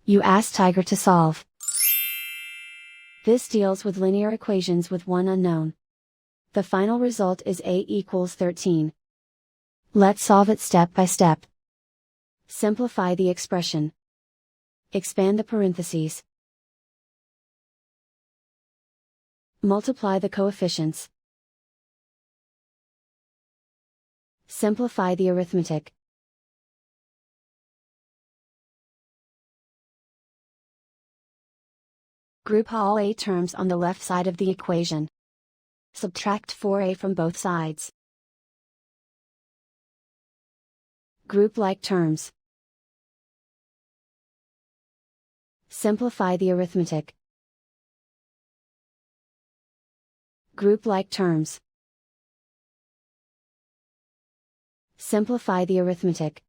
You ask Tiger to solve. This deals with linear equations with one unknown. The final result is a equals 13. Let's solve it step by step. Simplify the expression. Expand the parentheses. Multiply the coefficients. Simplify the arithmetic. Group all a terms on the left side of the equation. Subtract 4a from both sides. Group like terms. Simplify the arithmetic. Group like terms. Simplify the arithmetic.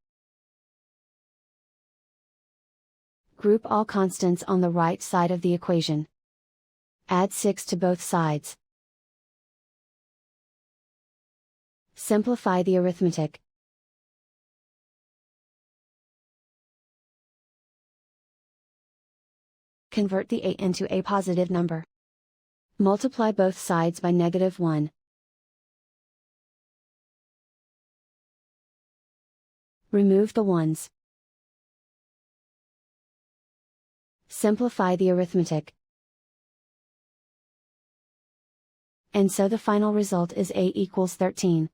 Group all constants on the right side of the equation. Add 6 to both sides. Simplify the arithmetic. Convert the a into a positive number. Multiply both sides by -1. Remove the ones. Simplify the arithmetic. And so the final result is a equals 13.